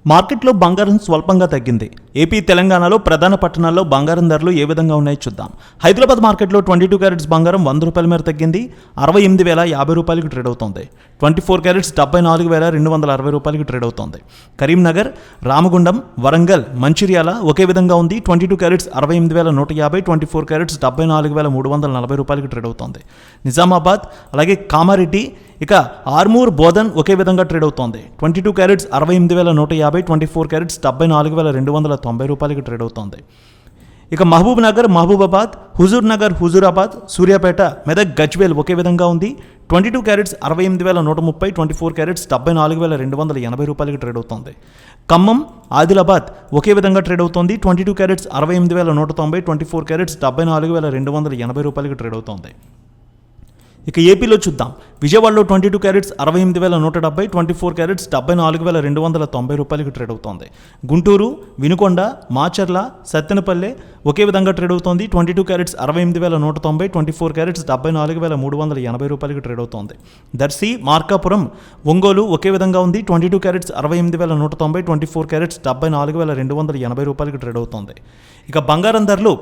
మార్కెట్లో బంగారం స్వల్పంగా తగ్గింది. ఏపీ, తెలంగాణలో ప్రధాన పట్టణాల్లో బంగారం ధరలు ఏ విధంగా ఉన్నాయో చూద్దాం. హైదరాబాద్ మార్కెట్లో 22 క్యారెట్స్ బంగారం 100 రూపాయల మేర తగ్గింది. 68,050 రూపాయలకు ట్రేడ్ అవుతోంది. 24 క్యారెట్స్ 74,260 రూపాయలకు ట్రేడ్ అవుతోంది. కరీంనగర్, రామగుండం, వరంగల్, మంచిర్యాల ఒకే విధంగా ఉంది. 22 క్యారెట్స్ 68,150, 24 క్యారెట్స్ 74,340 రూపాయలకు ట్రేడ్ అవుతోంది. నిజామాబాద్, అలాగే కామారెడ్డి, ఇక ఆర్మూర్, బోధన్ ఒకే విధంగా ట్రేడ్ అవుతోంది. 22 క్యారెట్స్ 68,150, 24 క్యారెట్స్ 74,290 రూపాయలకి ట్రేడ్ అవుతోంది. ఇక మహబూబ్ నగర్, మహబూబాబాద్, హుజూర్ నగర్, హుజూరాబాద్, సూర్యాపేట, మెదక్, గజ్వేల్ ఒకే విధంగా ఉంది. 22 క్యారెట్స్ 68,130, 24 క్యారెట్స్ 74,280 రూపాయలకి ట్రేడ్ అవుతోంది. ఖమ్మం, ఆదిలాబాద్ ఒకే విధంగా ట్రేడ్ అవుతోంది. 22 క్యారెట్స్ 68,190, 24 క్యారెట్స్ 74,280 రూపాయలకి ట్రేడ్ అవుతోంది. ఇక ఏపీలో చూద్దాం. విజయవాడలో 22 క్యారెట్స్ 68,170, 24 క్యారెట్స్ 74,290 రూపాయలకి ట్రేడ్ అవుతోంది. గుంటూరు, వినుకొండ, మాచర్ల, సత్తెనపల్లె ఒకే విధంగా ట్రేడ్ అవుతోంది. 22 క్యారెట్స్ 68,190, 24 క్యారెట్స్ 74,380 రూపాయలకి ట్రేడ్ అవుతోంది. దర్శి, మార్కాపురం, ఒంగోలు ఒకే విధంగా ఉంది. 22 క్యారెట్స్ 68,190, 24 క్యారెట్స్ 74,280 రూపాయలకి ట్రేడ్ అవుతోంది. ఇక బంగారం ధరలు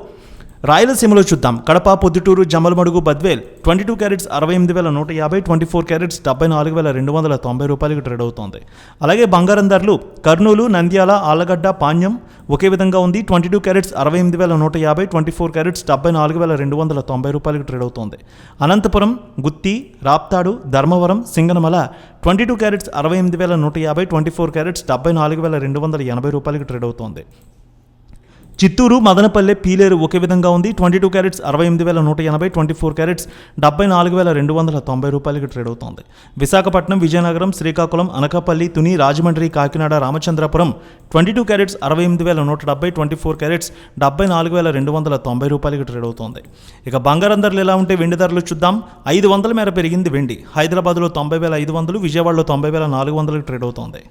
రాయలసీమలో చూద్దాం. కడప, పొద్దుటూరు, జమ్మలమడుగు, బద్వేల్ 22 క్యారెట్స్ 68,150, 24 క్యారెట్స్ 74,290 రూపాయలకి ట్రేడ్ అవుతోంది. అలాగే బంగారం ధరలు కర్నూలు, నంద్యాల, ఆళ్లగడ్డ, పాణ్యం ఒకే విధంగా ఉంది. 22 క్యారెట్స్ 68,150, 24 క్యారెట్స్ 74,290 రూపాయలకి ట్రేడ్ అవుతోంది. అనంతపురం, గుత్తి, రాప్తాడు, ధర్మవరం, సింగనమల 22 క్యారెట్స్ 68,150, 24 క్యారెట్స్ 74,280 రూపాయలకి ట్రేడ్ అవుతోంది. చిత్తూరు, మదనపల్లె, పీలేరు ఒకే విధంగా ఉంది. 22 క్యారెట్స్ 68,180, 24 క్యారెట్స్ 74,290 రూపాయలకి ట్రేడ్ అవుతోంది. విశాఖపట్నం, విజయనగరం, శ్రీకాకుళం, అనకాపల్లి, తుని, రాజమండ్రి, కాకినాడ, రామచంద్రపురం 22 క్యారెట్స్ 68,170, 24 క్యారెట్స్ 74,290 రూపాయలకి ట్రేడ్ అవుతోంది. ఇక బంగారం ధరలు ఎలా ఉంటే వెండి ధరలు చూద్దాం. 500 మేర పెరిగింది వెండి. హైదరాబాద్లో 90,500, విజయవాడలో 90,400 ట్రేడ్ అవుతోంది.